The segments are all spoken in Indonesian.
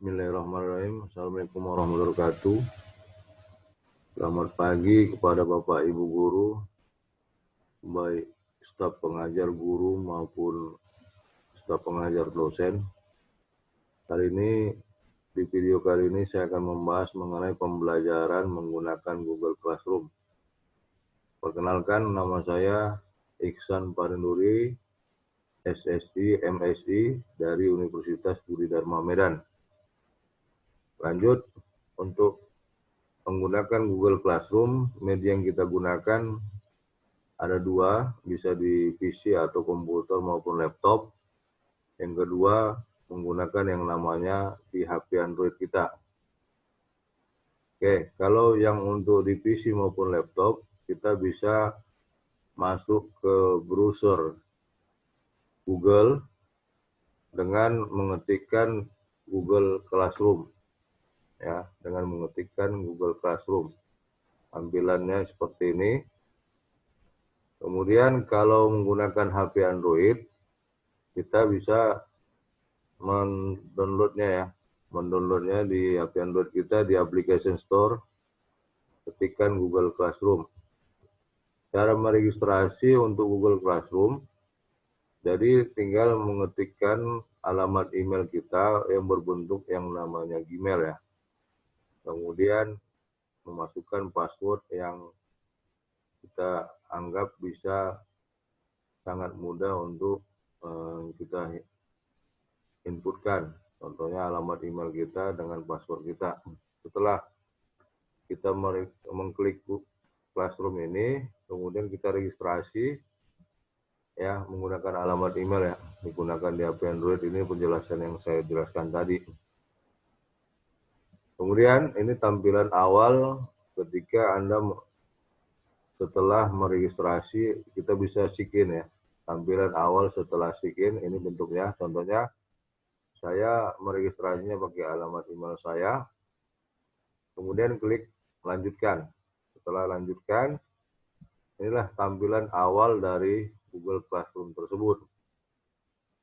Bismillahirrahmanirrahim. Assalamualaikum warahmatullahi wabarakatuh. Selamat pagi kepada Bapak Ibu Guru, baik staf pengajar guru maupun staf pengajar dosen. Di video kali ini saya akan membahas mengenai pembelajaran menggunakan Google Classroom. Perkenalkan, nama saya Iksan Parinduri, SSI, MSI dari Universitas Budi Dharma Medan. Lanjut, untuk menggunakan Google Classroom, media yang kita gunakan ada dua, bisa di PC atau komputer maupun laptop. Yang kedua, menggunakan yang namanya di HP Android kita. Oke, kalau yang untuk di PC maupun laptop, kita bisa masuk ke browser Google dengan mengetikkan Google Classroom. Ya, dengan mengetikkan Google Classroom. Tampilannya seperti ini. Kemudian kalau menggunakan HP Android, kita bisa mendownloadnya di HP Android kita di application store, ketikkan Google Classroom. Cara meregistrasi untuk Google Classroom, jadi tinggal mengetikkan alamat email kita yang berbentuk yang namanya Gmail ya. Kemudian memasukkan password yang kita anggap bisa sangat mudah untuk kita inputkan. Contohnya alamat email kita dengan password kita. Setelah kita mengklik Classroom ini, kemudian kita registrasi ya menggunakan alamat email ya, digunakan di HP Android. Ini penjelasan yang saya jelaskan tadi. Kemudian ini tampilan awal ketika Anda setelah meregistrasi, kita bisa sign in ya. Tampilan awal setelah sign in, ini bentuknya. Contohnya, saya meregistrasinya pakai alamat email saya. Kemudian klik lanjutkan. Setelah lanjutkan, inilah tampilan awal dari Google Classroom tersebut.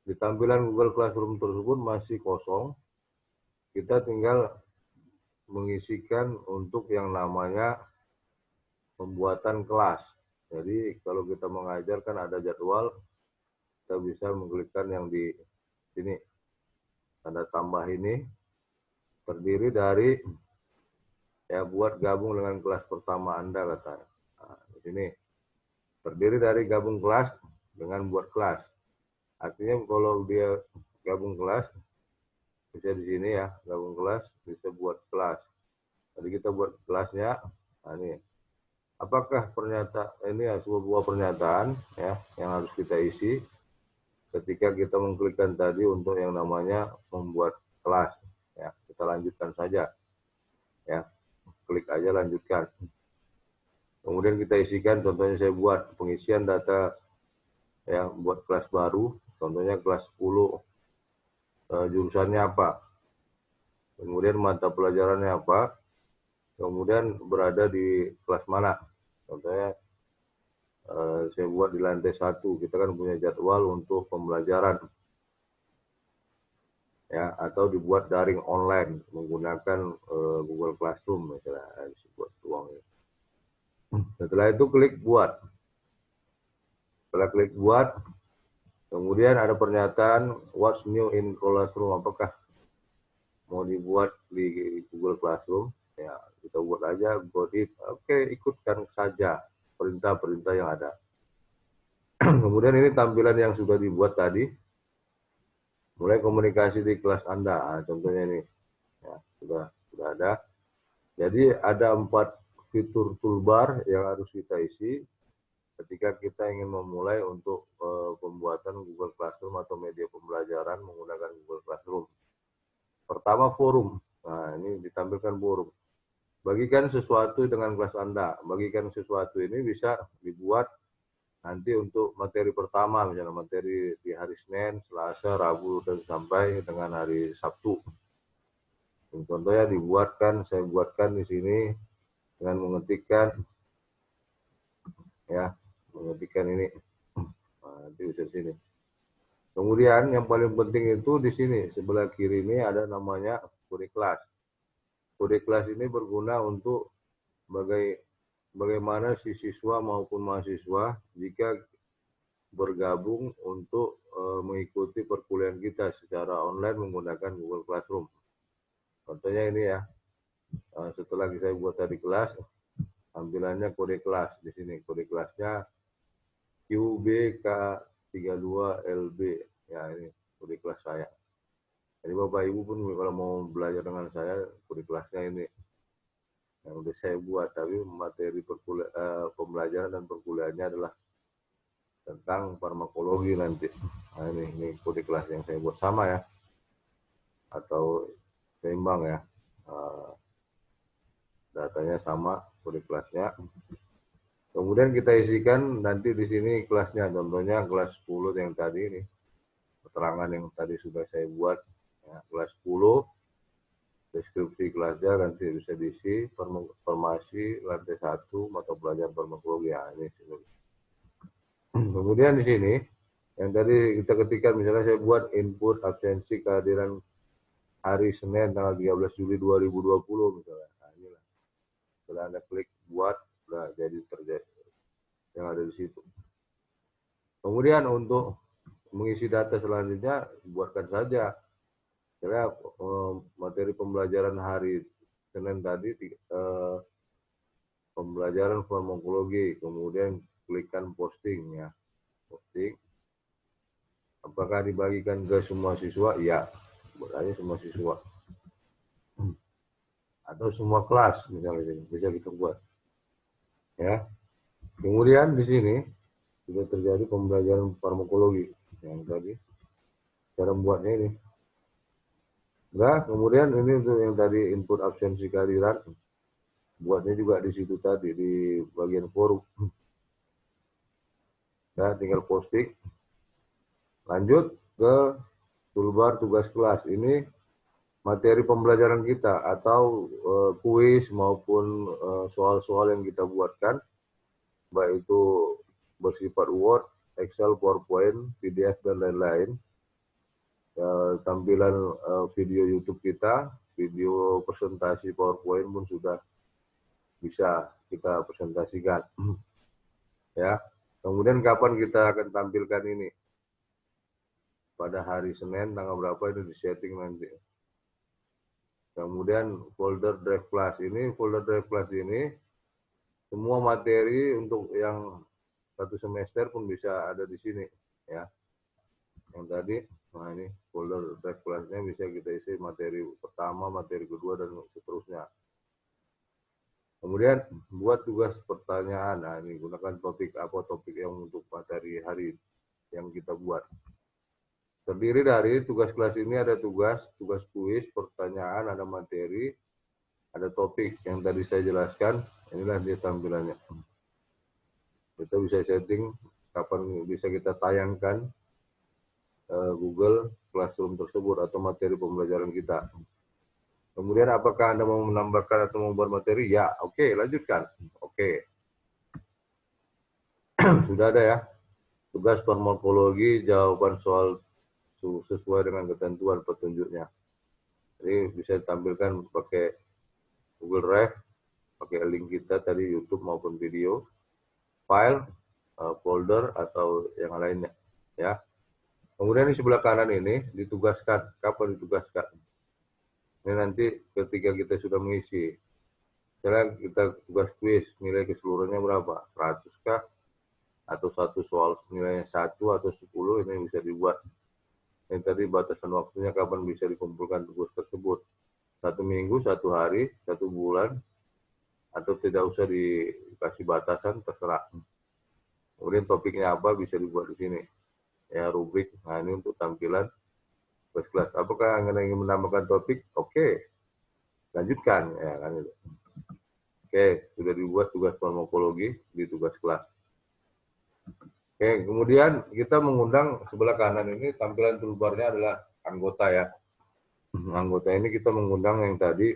Di tampilan Google Classroom tersebut masih kosong. Kita tinggal mengisikan untuk yang namanya pembuatan kelas. Jadi kalau kita mengajar kan ada jadwal, kita bisa mengklikkan yang di sini. Tanda tambah ini terdiri dari ya buat gabung dengan kelas pertama Anda katanya. Nah, di sini terdiri dari gabung kelas dengan buat kelas. Artinya kalau dia gabung kelas bisa di sini ya, gabung kelas bisa buat kelas. Jadi kita buat kelasnya. Nah, ini apakah ini ya sebuah pernyataan ya yang harus kita isi ketika kita mengklikkan tadi untuk yang namanya membuat kelas ya. Kita lanjutkan saja ya, klik aja lanjutkan. Kemudian kita isikan, contohnya saya buat pengisian data ya, buat kelas baru, contohnya kelas 10 jurusannya apa, kemudian mata pelajarannya apa, kemudian berada di kelas mana. Contohnya saya buat di lantai 1, kita kan punya jadwal untuk pembelajaran. Ya, atau dibuat daring online menggunakan Google Classroom misalnya, buat ruang. Setelah itu klik buat. Setelah klik buat, kemudian ada pernyataan what's new in Classroom, apakah mau dibuat di Google Classroom. Ya, kita buat aja, buat it. Oke, ikutkan saja perintah-perintah yang ada. Kemudian ini tampilan yang sudah dibuat tadi. Mulai komunikasi di kelas Anda. Nah, contohnya ini. Ya, sudah ada. Jadi ada 4 fitur toolbar yang harus kita isi ketika kita ingin memulai untuk pembuatan Google Classroom atau media pembelajaran menggunakan Google Classroom. Pertama, forum. Nah, ini ditampilkan forum. Bagikan sesuatu dengan kelas Anda. Bagikan sesuatu ini bisa dibuat nanti untuk materi pertama, misalnya materi di hari Senin, Selasa, Rabu, dan sampai dengan hari Sabtu. Contohnya dibuatkan, saya buatkan di sini dengan mengetikkan ya, mengetikkan ini. Nah, nanti bisa di sini. Kemudian yang paling penting itu di sini sebelah kiri ini ada namanya kode kelas. Kode kelas ini berguna untuk bagaimana si siswa maupun mahasiswa jika bergabung untuk mengikuti perkuliahan kita secara online menggunakan Google Classroom. Contohnya ini ya, setelah saya buat tadi kelas, tampilannya kode kelas di sini. Kode kelasnya QBK32LB. Ya, ini kode kelas saya. Jadi Bapak Ibu pun kalau mau belajar dengan saya, kode kelasnya ini yang udah saya buat. Tapi materi pembelajaran dan perkuliahannya adalah tentang farmakologi nanti. Nah, ini kode kelas yang saya buat sama ya, atau seimbang ya. Datanya sama, kode kelasnya. Kemudian kita isikan nanti di sini kelasnya, contohnya kelas 10 yang tadi ini, keterangan yang tadi sudah saya buat, ya, kelas 10, deskripsi kelasnya nanti bisa diisi, formasi lantai 1, mata pelajaran farmakologi, ya ini sini. Kemudian di sini, yang tadi kita ketikkan, misalnya saya buat input absensi kehadiran hari Senin tanggal 13 Juli 2020 misalnya. Nah, inilah. Setelah Anda klik buat, sudah jadi terjadi yang ada di situ. Kemudian untuk mengisi data selanjutnya, buatkan saja. Karena materi pembelajaran hari Senin tadi, pembelajaran farmakologi, kemudian klikkan posting ya. Posting. Apakah dibagikan ke semua siswa? Ya, berarti semua siswa. Atau semua kelas, misalnya bisa kita buat. Ya. Kemudian di sini sudah terjadi pembelajaran farmakologi yang tadi. Cara membuatnya ini. Nah, kemudian ini untuk yang tadi input absensi kehadiran, buatnya juga di situ tadi di bagian forum. Nah, tinggal posting. Lanjut ke toolbar tugas kelas. Ini materi pembelajaran kita atau kuis maupun soal-soal yang kita buatkan, baik itu bersifat Word, Excel, PowerPoint, PDF, dan lain-lain. Tampilan video YouTube kita, video presentasi PowerPoint pun sudah bisa kita presentasikan. Ya. Kemudian kapan kita akan tampilkan ini? Pada hari Senin tanggal berapa itu disetting nanti. Kemudian folder drive class ini, semua materi untuk yang satu semester pun bisa ada di sini ya. Yang tadi, nah ini folder drive class-nya bisa kita isi materi pertama, materi kedua, dan seterusnya. Kemudian buat tugas pertanyaan. Nah ini gunakan topik yang untuk materi hari yang kita buat. Terdiri dari tugas kelas ini ada tugas kuis, pertanyaan, ada materi, ada topik yang tadi saya jelaskan. Inilah dia tampilannya. Kita bisa setting kapan bisa kita tayangkan Google Classroom tersebut atau materi pembelajaran kita. Kemudian apakah Anda mau menambahkan atau membuat materi? Ya, oke, lanjutkan. Oke. Sudah ada ya. Tugas farmakologi, jawaban soal sesuai dengan ketentuan petunjuknya. Jadi bisa ditampilkan pakai Google Drive, pakai link kita tadi YouTube maupun video, file, folder atau yang lainnya. Ya. Kemudian di sebelah kanan ini ditugaskan. Kapan ditugaskan? Ini nanti ketika kita sudah mengisi. Misalnya kita tugas kuis, nilai keseluruhannya berapa? 100 kah? Atau satu soal nilainya 1 atau 10, ini bisa dibuat. Ini tadi batasan waktunya kapan bisa dikumpulkan tugas tersebut. 1 minggu, 1 hari, 1 bulan, atau tidak usah dikasih batasan, terserah. Kemudian topiknya apa bisa dibuat di sini. Ya, rubrik. Nah, ini untuk tampilan kelas. Apakah Anda ingin menambahkan topik? Oke. Lanjutkan. Ya, kan itu. Oke, sudah dibuat tugas farmakologi di tugas kelas. Oke, kemudian kita mengundang sebelah kanan ini tampilan toolbarnya adalah anggota ya. Anggota ini kita mengundang yang tadi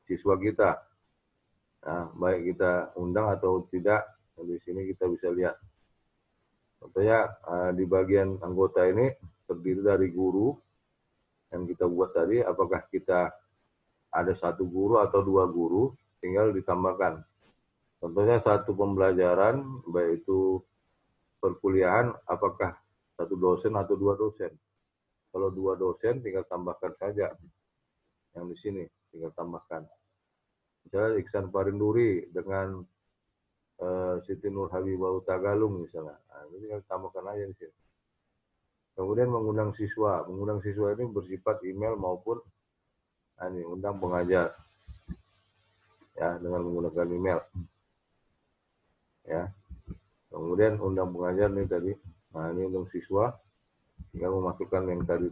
siswa kita. Nah, baik kita undang atau tidak, di sini kita bisa lihat. Contohnya di bagian anggota ini terdiri dari guru yang kita buat tadi, apakah kita ada satu guru atau dua guru, tinggal ditambahkan. Contohnya satu pembelajaran, baik itu perkuliahan, apakah satu dosen atau dua dosen. Kalau dua dosen, tinggal tambahkan saja. Yang di sini, tinggal tambahkan. Misalnya Iksan Parinduri dengan Siti Nur Habibah Tagalung misalnya. Nah, ini tinggal tambahkan aja di sini. Kemudian mengundang siswa. Mengundang siswa ini bersifat email maupun ini undang pengajar. Ya, dengan menggunakan email. Ya. Kemudian undang pengajar nih tadi. Nah, ini undang siswa. Tinggal memasukkan yang tadi.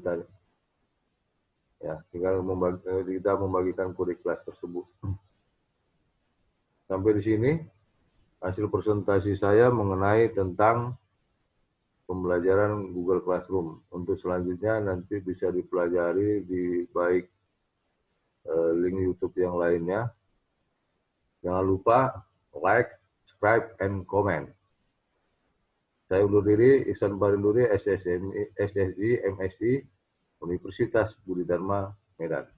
Ya, tinggal kita membagikan kode kelas tersebut. Sampai di sini hasil presentasi saya mengenai tentang pembelajaran Google Classroom. Untuk selanjutnya nanti bisa dipelajari di baik link YouTube yang lainnya. Jangan lupa like, subscribe, and comment. Saya undur diri, Iksan Parinduri, SSI, MSI, Universitas Budi Dharma, Medan.